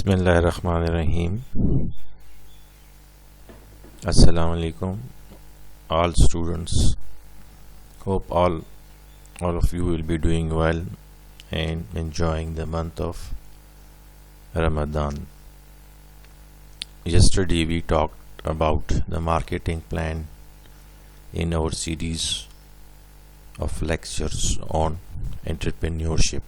Bismillahirrahmanirrahim. Assalamu alaikum, all students. Hope all of you will be doing well and enjoying the month of Ramadan. Yesterday we talked about the marketing plan in our series of lectures on entrepreneurship.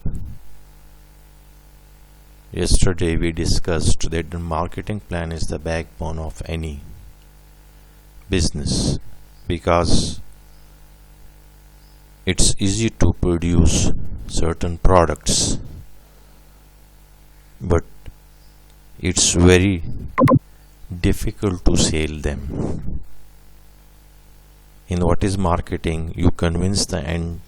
Yesterday we discussed that the marketing plan is the backbone of any business because it's easy to produce certain products, but it's very difficult to sell them. In what is marketing, you convince the end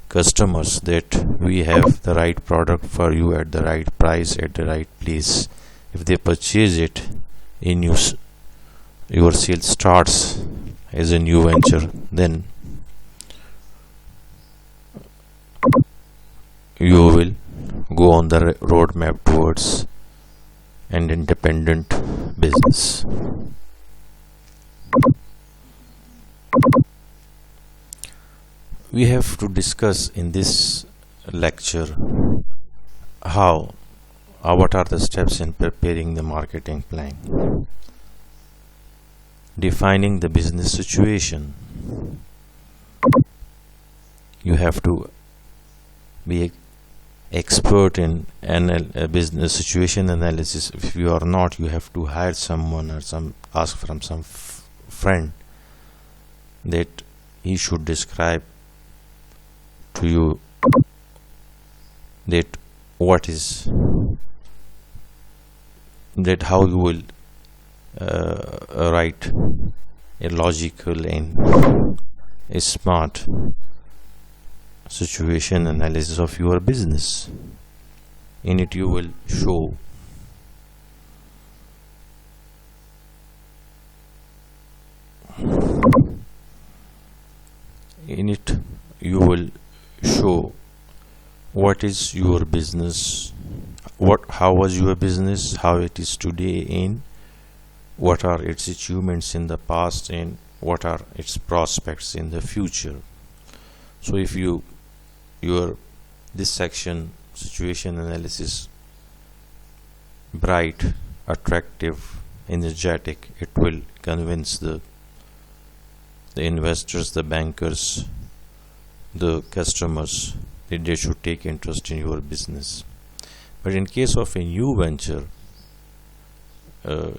customers that we have the right product for you at the right price at the right place. If they purchase it, your sales starts as a new venture, then you will go on the roadmap towards an independent business. We have to discuss in this lecture what are the steps in preparing the marketing plan, defining the business situation. You have to be expert in business situation analysis. If you are not, you have to hire someone or ask from some friend that he should describe to you that how you will write a logical and a smart situation analysis of your business. In it you will show what is your business, how was your business, how it is today, and what are its achievements in the past and what are its prospects in the future. So if this section situation analysis bright, attractive, energetic, it will convince the investors, the bankers, the customers that they should take interest in your business. But in case of a new venture,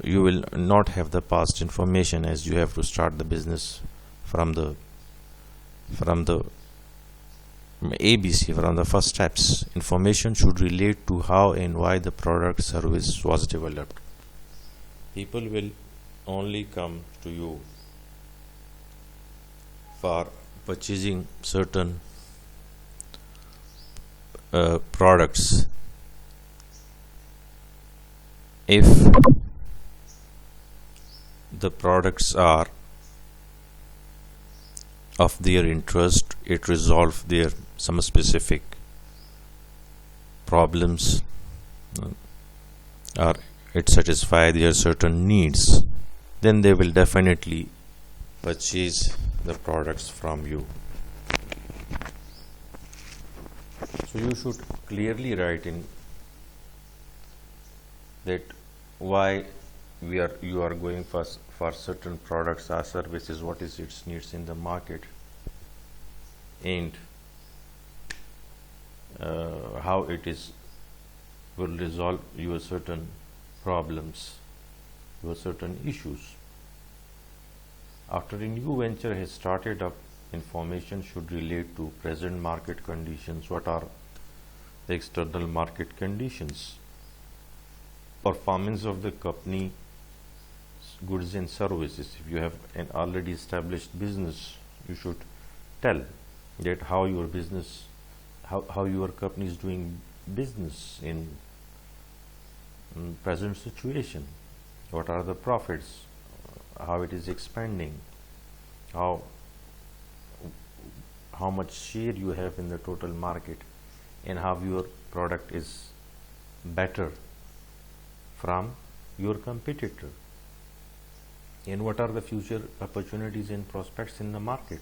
you will not have the past information, as you have to start the business from the ABC, from the first steps. Information should relate to how and why the product service was developed. People will only come to you for purchasing certain products if the products are of their interest, it resolves their some specific problems, or it satisfies their certain needs, then they will definitely purchase the products from you. So you should clearly write in that why you are going for certain products or services, what is its needs in the market, and how it will resolve your certain problems, your certain issues. After a new venture has started up, information should relate to present market conditions. What are the external market conditions? Performance of the company, goods and services. If you have an already established business, you should tell that how your business, how your company is doing business in present situation. What are the profits? How it is expanding? How much share you have in the total market, and how your product is better from your competitor? And what are the future opportunities and prospects in the market?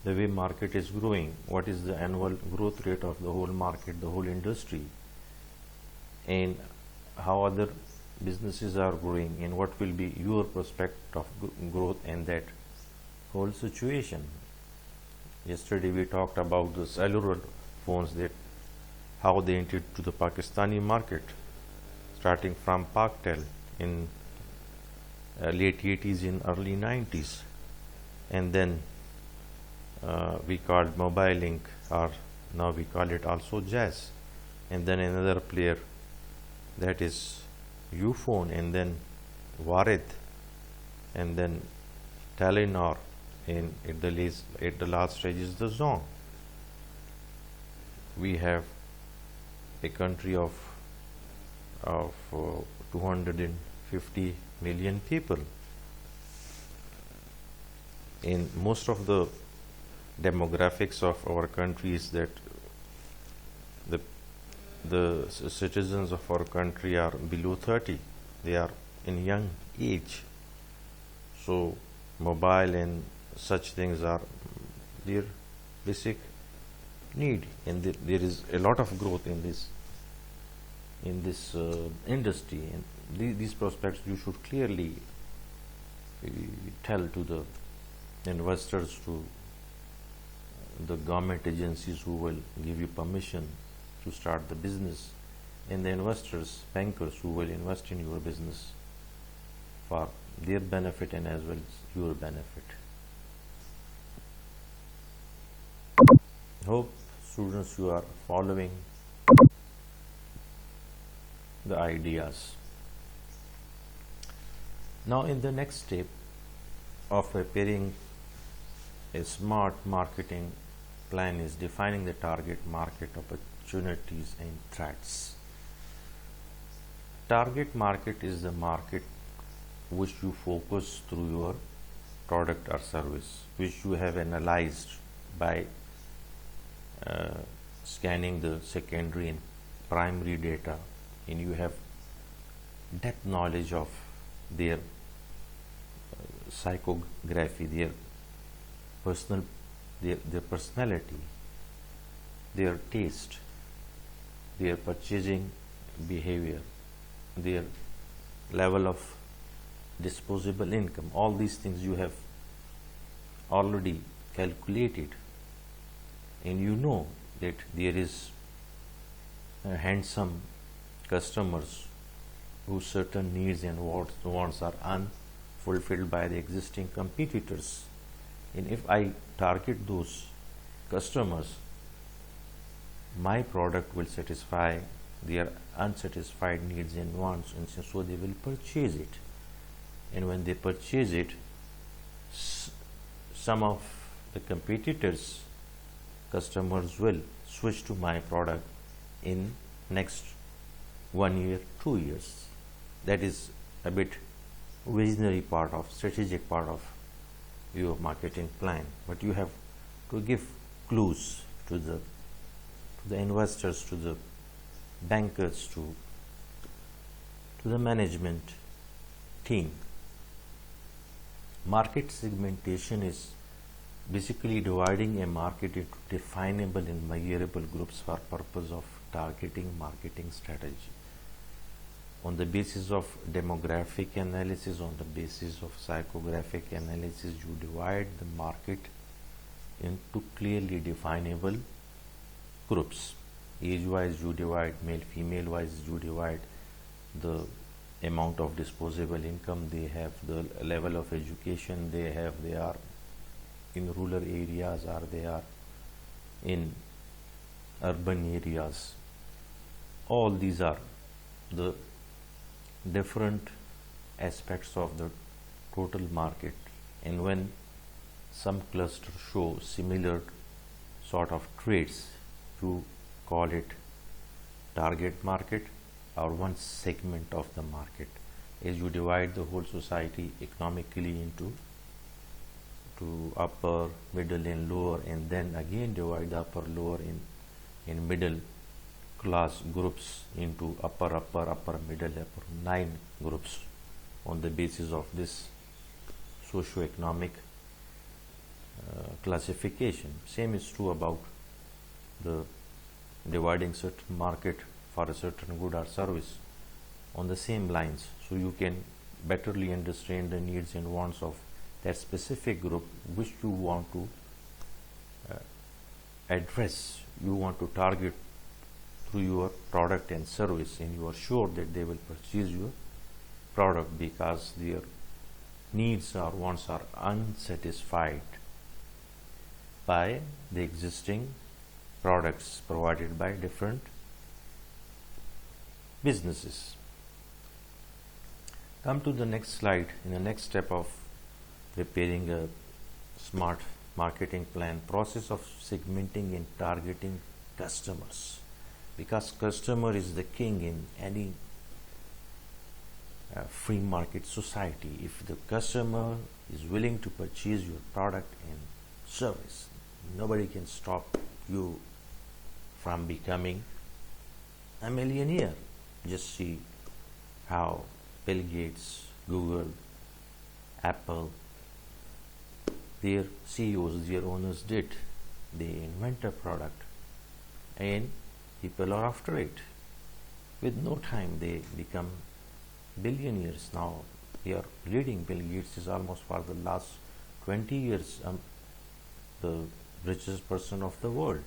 The way market is growing, what is the annual growth rate of the whole market, the whole industry, and how other businesses are growing, and what will be your prospect of growth in that whole situation. Yesterday we talked about the cellular phones, that how they entered to the Pakistani market, starting from Paktel in late 80s and early 90s, and then we called Mobile Link, or now we call it also Jazz, and then another player, that is Ufone, and then Warid, and then Telenor, and at the last stage is the Zone. We have a country of 250 million people. In most of the demographics of our country is that the citizens of our country are below 30. They are in young age. So mobile and such things are their basic need, and there is a lot of growth in this industry, and these prospects you should clearly tell to the investors, to the government agencies who will give you permission to start the business, and the investors, bankers who will invest in your business for their benefit and as well as your benefit. Hope students you are following the ideas. Now in the next step of preparing a smart marketing plan is defining the target market, opportunities and threats. Target market is the market which you focus through your product or service, which you have analyzed by scanning the secondary and primary data, and you have depth knowledge of their psychography, their personality, their taste, their purchasing behavior, their level of disposable income. All these things you have already calculated, and you know that there is handsome customers whose certain needs and wants are unfulfilled by the existing competitors. And if I target those customers, my product will satisfy their unsatisfied needs and wants, and so they will purchase it. And when they purchase it, some of the competitors' customers will switch to my product in next 1 year, 2 years. That is a bit visionary part of, strategic part of your marketing plan, but you have to give clues to the investors, to the bankers, to the management team. Market segmentation is basically dividing a market into definable and measurable groups for purpose of targeting marketing strategy. On the basis of demographic analysis, on the basis of psychographic analysis, you divide the market into clearly definable groups. Age-wise you divide, male-female wise you divide, the amount of disposable income they have, the level of education they have, they are in rural areas or they are in urban areas. All these are the different aspects of the total market, and when some clusters show similar sort of traits, you call it target market or one segment of the market. As you divide the whole society economically into upper, middle and lower, and then again divide the upper, lower and middle class groups into upper, middle, upper, 9 groups on the basis of this socio-economic classification. Same is true about the dividing certain market for a certain good or service on the same lines, so you can betterly understand the needs and wants of that specific group which you want to address, you want to target through your product and service, and you are sure that they will purchase your product because their needs or wants are unsatisfied by the existing products provided by different businesses. Come to the next slide. In the next step of preparing a smart marketing plan, process of segmenting and targeting customers, because customer is the king in any free market society. If the customer is willing to purchase your product and service, nobody can stop you from becoming a millionaire. Just see how Bill Gates, Google, Apple, their CEOs, their owners did. They invent a product and people are after it. With no time they become billionaires. Now they are leading. Bill Gates is almost for the last 20 years the richest person of the world.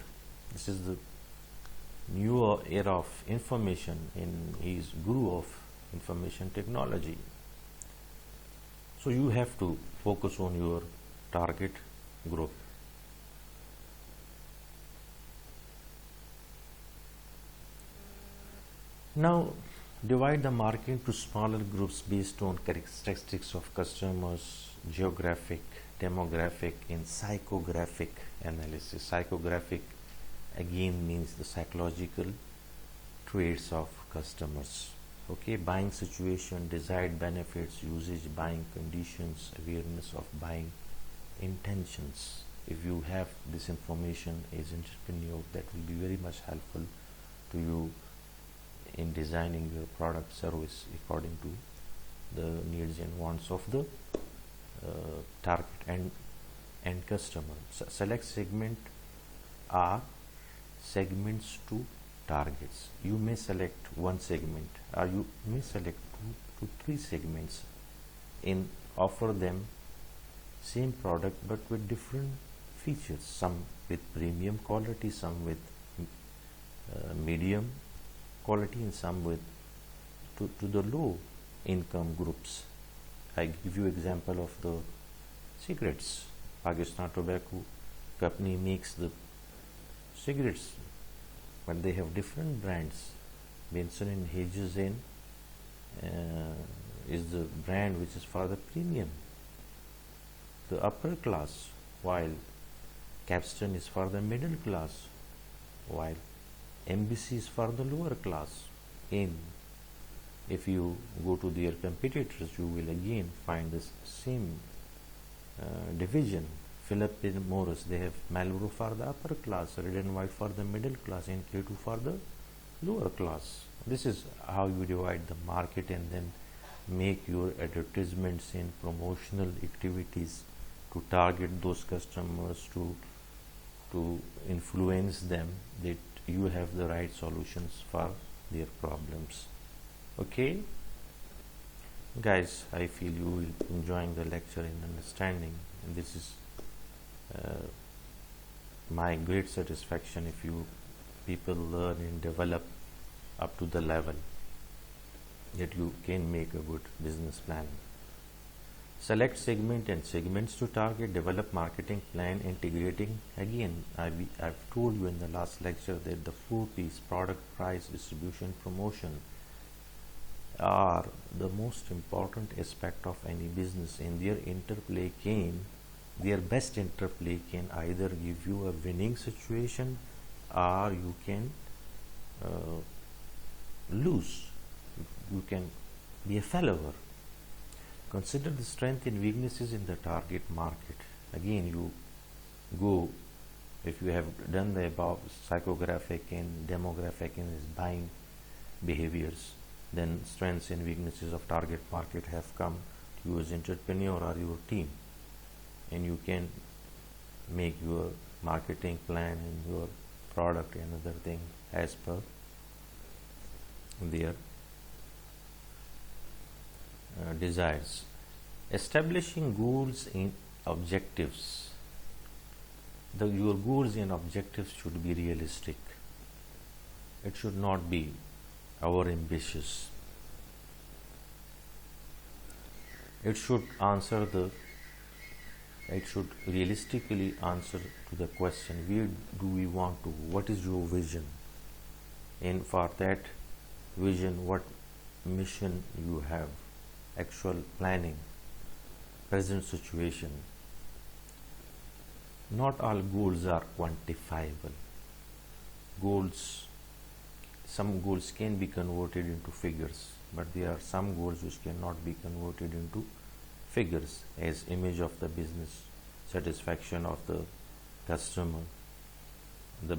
This is the new era of information, and he is guru of information technology. So you have to focus on your target group. Now divide the market into smaller groups based on characteristics of customers, geographic, demographic, and psychographic analysis. Psychographic again means the psychological traits of customers. Okay, buying situation, desired benefits, usage, buying conditions, awareness of buying intentions. If you have this information as entrepreneur, that will be very much helpful to you in designing your product service according to the needs and wants of the target and customer. Select segment are segments to targets. You may select one segment, or you may select 2 to 3 segments and offer them same product but with different features, some with premium quality, some with medium quality, and some with to the low income groups. I give you example of the cigarettes. Pakistan Tobacco Company makes the cigarettes, but they have different brands. Benson and Hedges is the brand which is for the premium, the upper class, while Capstan is for the middle class, while MBC is for the lower class. And if you go to their competitors, you will again find this same division. Philip Morris, they have Marlboro for the upper class, Red and White for the middle class, and K2 for the lower class. This is how you divide the market and then make your advertisements and promotional activities to target those customers, to influence them that you have the right solutions for their problems. Okay, guys, I feel you will enjoying the lecture and understanding, and this is my great satisfaction if you people learn and develop up to the level that you can make a good business plan. Select segment and segments to target, develop marketing plan, integrating. Again, I've told you in the last lecture that the 4 P's, product, price, distribution, promotion, are the most important aspect of any business, and their best interplay can either give you a winning situation or you can lose. You can be a failure. Consider the strength and weaknesses in the target market. Again, you go If you have done the above psychographic and demographic and buying behaviors, then strengths and weaknesses of target market have come to you as entrepreneur or your team, and you can make your marketing plan and your product and other thing as per their desires. Establishing goals and objectives. Your goals and objectives should be realistic. It should not be over ambitious. It should realistically answer to the question, where do we want to, what is your vision, and for that vision what mission you have, actual planning, present situation. Not all goals are quantifiable. Some goals can be converted into figures, but there are some goals which cannot be converted into figures, as image of the business, satisfaction of the customer,